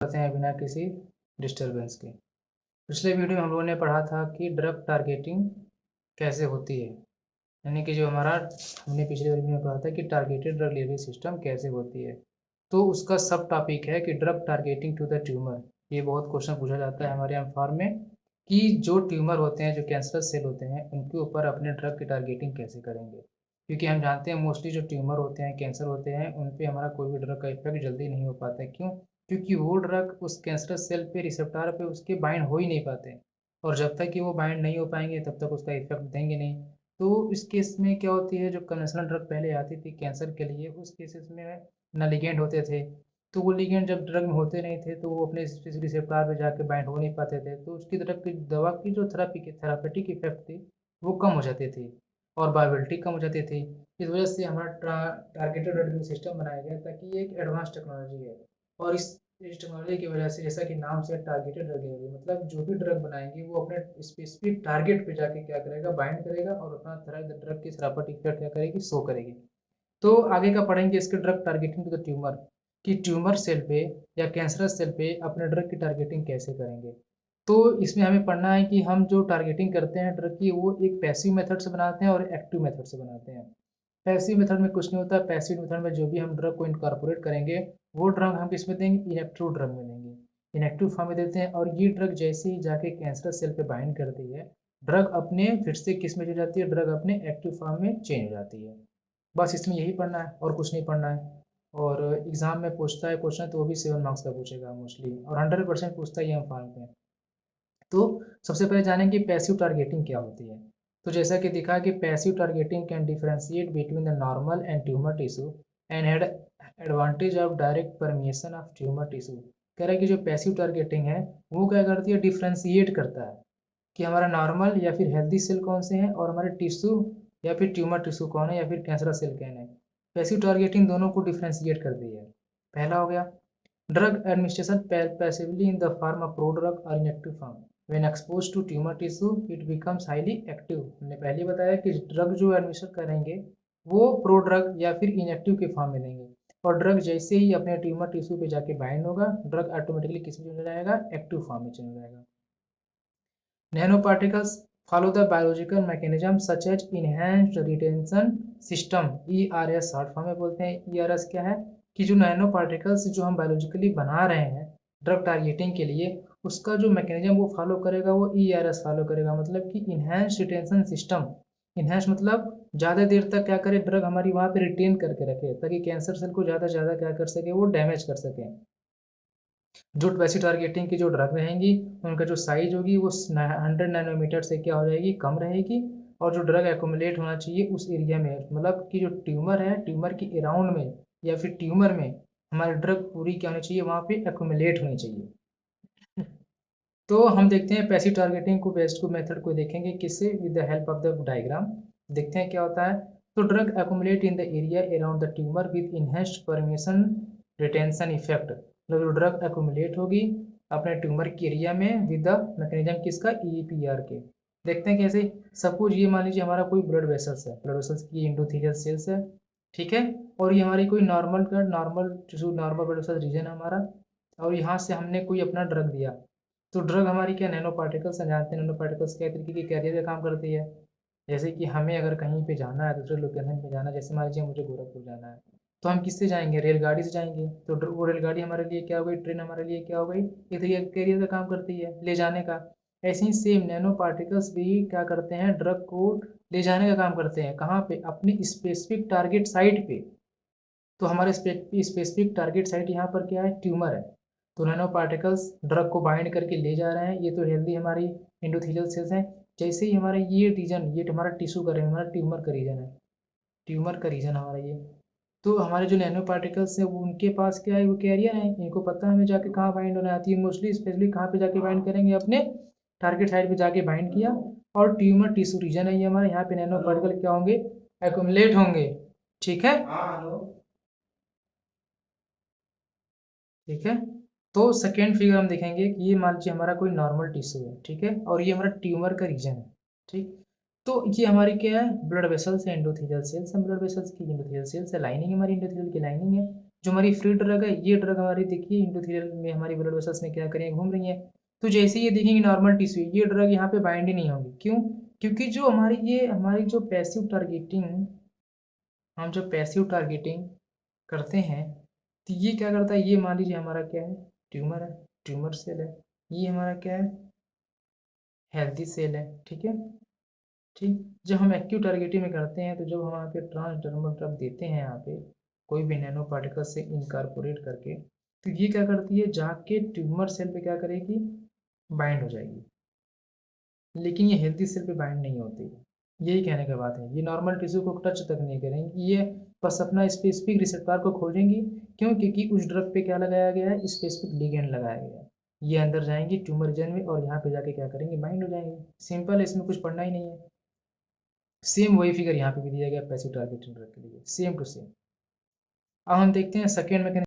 करते हैं बिना किसी डिस्टरबेंस के। पिछले वीडियो में हम लोगों ने पढ़ा था कि ड्रग टारगेटिंग कैसे होती है, यानी कि जो हमारा हमने पिछले वीडियो में पढ़ा था कि टारगेटेड ड्रग डिलीवरी सिस्टम कैसे होती है। तो उसका सब टॉपिक है कि drug targeting to the tumour. ये बहुत क्वेश्चन पूछा जाता है हमारे एमफार्म में कि जो ट्यूमर होते हैं, जो कैंसरस सेल होते हैं, उनके ऊपर अपने ड्रग की टारगेटिंग कैसे करेंगे। क्योंकि हम जानते हैं मोस्टली जो ट्यूमर होते हैं, कैंसर होते हैं, उन पे हमारा कोई भी ड्रग का इफेक्ट जल्दी नहीं हो पाता है। क्यों? क्योंकि वो ड्रग उस कैंसरस सेल पे, रिसेप्टर पे उसके बाइंड हो ही नहीं पाते, और जब तक कि वो बाइंड नहीं हो पाएंगे तब तक उसका इफेक्ट देंगे नहीं। तो इस केस में क्या होती है, जो कन्वेंशनल ड्रग पहले आती थी कैंसर के लिए, उस केसेस में ना लिगेंड होते थे, तो वो लिगेंड जब ड्रग में होते नहीं थे तो वो अपने रिसेप्टर पे जाके बाइंड हो नहीं पाते थे, तो उसकी तरफ की दवा की जो थेरापेटिक इफेक्ट थी वो कम हो जाती थी और बायोबिलिटी कम हो जाती थी। इस वजह से हमारा टारगेटेड ड्रग सिस्टम बनाया गया ताकि ये एक एडवांस टेक्नोलॉजी है। और इस टेक्नोलॉजी की वजह से, जैसा कि नाम से टारगेटेड ड्रग डिलीवरी, मतलब जो भी ड्रग बनाएंगे वो अपने स्पेसिफिक टारगेट पे जाके क्या करेगा, बाइंड करेगा और अपना ड्रग की थेरापेटिक इफेक्ट क्या करेगी, शो करेगी। तो आगे का पढ़ेंगे इसके drug targeting to the tumour, कि ट्यूमर सेल पे या कैंसरस सेल पे अपने ड्रग की टारगेटिंग कैसे करेंगे। तो इसमें हमें पढ़ना है कि हम जो टारगेटिंग करते हैं ड्रग की, वो एक पैसिव मेथड से बनाते हैं और एक्टिव मेथड से बनाते हैं। पैसिव मेथड में कुछ नहीं होता। पैसिव मेथड में जो भी हम ड्रग को इनकॉर्पोरेट करेंगे, वो ड्रग हम किस में देंगे, इनएक्टिव ड्रग में देंगे, इनएक्टिव फॉर्म में देते हैं। और ये ड्रग जैसे ही जाके कैंसर सेल पे बाइंड करती है, ड्रग अपने फिर से किस में चली जाती है, ड्रग अपने एक्टिव फॉर्म में चेंज हो जाती है। बस इसमें यही पढ़ना है और कुछ नहीं पढ़ना है। और एग्जाम में पूछता है क्वेश्चन तो वो भी 7 मार्क्स का पूछेगा मोस्टली, और 100% पूछता ही है फॉर्म पे। तो सबसे पहले जानेंगे पैसिव टारगेटिंग क्या होती है। तो जैसा कि दिखा कि passive targeting can differentiate between the normal and tumour tissue and had advantage of direct permeation of tumour tissue. कह रहा है कि जो पैसिव टारगेटिंग है वो क्या करती है, डिफरेंशिएट करता है कि हमारा नॉर्मल या फिर हेल्दी सेल कौन से हैं और हमारे टिश्यू या फिर ट्यूमर टिश्यू कौन है या फिर कैंसर सेल कौन है। पैसिव टारगेटिंग दोनों को डिफरेंशिएट करती है। पहला हो गया drug administration passively in the form of prodrug और inactive form. When expose to tumour tissue it becomes highly active. हमने पहले बताया कि ड्रग जो एडमिनिस्टर करेंगे वो प्रोड्रग या फिर इनएक्टिव के फॉर्म में देंगे, और ड्रग जैसे ही अपने ट्यूमर टिश्यू पे जाके बाइंड होगा, ड्रग ऑटोमेटिकली किस में चला जाएगा, एक्टिव फॉर्म में चला जाएगा। Nanoparticles follow the biological mechanism such as enhanced retention system, ERS short form में बोलते हैं। ERS क्या है कि जो नैनो पार्टिकल्स जो हम बायोलॉजिकली बना रहे हैं ड्रग टारगेटिंग के लिए, उसका जो मैकेनिज्म वो फॉलो करेगा, वो ERS फॉलो करेगा। मतलब कि इन्हेंस रिटेंशन सिस्टम। इन्हेंस मतलब ज़्यादा देर तक क्या करे, ड्रग हमारी वहाँ पे रिटेन करके रखे ताकि कैंसर सेल को ज़्यादा से ज़्यादा क्या कर सके, वो डैमेज कर सके। जो पैसिव टारगेटिंग की जो ड्रग रहेंगी उनका जो साइज होगी वो 100 नैनोमीटर से क्या हो जाएगी, कम रहेगी। और जो ड्रग एक्यूमुलेट होना चाहिए उस एरिया में, मतलब कि जो ट्यूमर है, ट्यूमर के अराउंड में या फिर ट्यूमर में हमारी ड्रग पूरी क्या होनी चाहिए, वहाँ पे एक्यूमुलेट होनी चाहिए। तो हम देखते हैं पैसिव टारगेटिंग को, बेस्ट को मेथड को देखेंगे किससे, with the help of the diagram. देखते हैं क्या होता है। तो drug accumulate in the area around the tumour with enhanced permission retention effect. मतलब जो ड्रग एक्यूमुलेट होगी अपने ट्यूमर के एरिया में विद द मैकेनिज्म किसका, EPR के। देखते हैं कैसे। सपोज ये मान लीजिए हमारा कोई ब्लड वेसल्स है, ब्लड वेसल्स की एंडोथेलियल सेल्स है, ठीक है। और ये हमारी कोई normal tissue, normal blood vessel region है हमारा, और यहाँ से हमने कोई अपना ड्रग दिया। तो ड्रग हमारी क्या, नैनो पार्टिकल्स हैं। जानते हैं नैनो पार्टिकल्स क्या तरीके की कैरियर का काम करती है। जैसे कि हमें अगर कहीं पे जाना है, दूसरे लोकेशन पे जाना है, जैसे मान लीजिए मुझे गोरखपुर जाना है, तो हम किससे जाएंगे, रेलगाड़ी से जाएंगे। तो वो रेलगाड़ी हमारे लिए क्या हो गई, ट्रेन हमारे लिए क्या हो गई, एक तरीके कैरियर का काम करती है, ले जाने का। ऐसे ही सेम नैनो पार्टिकल्स भी क्या करते हैं, ड्रग को ले जाने का काम करते हैं। कहाँ पे, अपनी स्पेसिफिक टारगेट साइट पे। तो हमारे स्पेसिफिक टारगेट साइट यहाँ पर क्या है, ट्यूमर है। तो नैनो पार्टिकल्स ड्रग को बाइंड करके ले जा रहे हैं। ये तो हेल्दी हमारी एंडोथेलियल सेल्स हैं। जैसे ही हमारा ये रीजन, ये हमारा टिश्यू का, हमारा ट्यूमर का रीजन है, ट्यूमर का रीजन हमारा ये। तो हमारे जो नैनो पार्टिकल्स हैं वो, उनके पास क्या है, वो कैरियर है, इनको पता है हमें जाके कहाँ बाइंड होना आती है। मोस्टली स्पेशली कहाँ पे जाके बाइंड करेंगे, अपने टारगेट साइट पे जाके बाइंड किया। और ट्यूमर टिश्यू रीजन है ये हमारा, यहाँ पे नैनो पार्टिकल क्या होंगे, एक्यूमुलेट होंगे। ठीक है, ठीक है। तो सेकेंड फिगर हम देखेंगे कि ये मान लीजिए हमारा कोई नॉर्मल टिश्यू है, ठीक है, और ये हमारा ट्यूमर का रीजन है, ठीक। तो ये हमारी क्या है, ब्लड वेसल्स है, एंडोथेलियल सेल्स है, ब्लड वेसल्स की एंडोथेलियल सेल्स है, लाइनिंग हमारी एंडोथेलियल की लाइनिंग है। जो हमारी फ्री ड्रग है, ये ड्रग हमारी देखिए इंडोथेलियल में हमारी ब्लड वेसल्स में क्या करें, घूम रही है। तो जैसे ही ये देखेंगे नॉर्मल टिश्यू, ये ड्रग यहाँ पे बाइंड ही नहीं होगी। क्यों? क्योंकि जो हमारी जो पैसिव टारगेटिंग, हम जो पैसिव टारगेटिंग करते हैं, तो ये क्या करता है, ये मान लीजिए हमारा क्या है, ट्यूमर है, ट्यूमर सेल है। ये हमारा क्या है, हेल्थी सेल है। ठीक है, ठीक। जब हम एक्टिव टारगेटिंग में करते हैं, तो जब हम यहाँ पे ट्रांसडर्मल ड्रग देते हैं, यहाँ पे कोई भी नैनो पार्टिकल से इनकारपोरेट करके, तो ये क्या करती है, जाके ट्यूमर सेल पे क्या करेगी, बाइंड हो जाएगी। लेकिन ये हेल्थी सेल पे बाइंड नहीं होती है। यही कहने की बात है, ये नॉर्मल टिश्यू को टच तक नहीं करेंगी, ये बस अपना स्पेसिफिक रिसेप्टर को खोजेंगी। क्यों? क्योंकि उस ड्रग पे क्या लगाया गया है, स्पेसिफिक लिगेंड लगाया गया है। ये अंदर जाएंगी ट्यूमर रीजन में और यहाँ पे जाके क्या करेंगे, बाइंड हो जाएंगे। सिंपल है, इसमें कुछ पढ़ना ही नहीं है। सेम वही फिगर यहाँ पे भी दिया गया पैसिव टारगेटेड ड्रग के लिए, सेम टू सेम। अब हम देखते हैं सेकेंड मैकेनिज्म।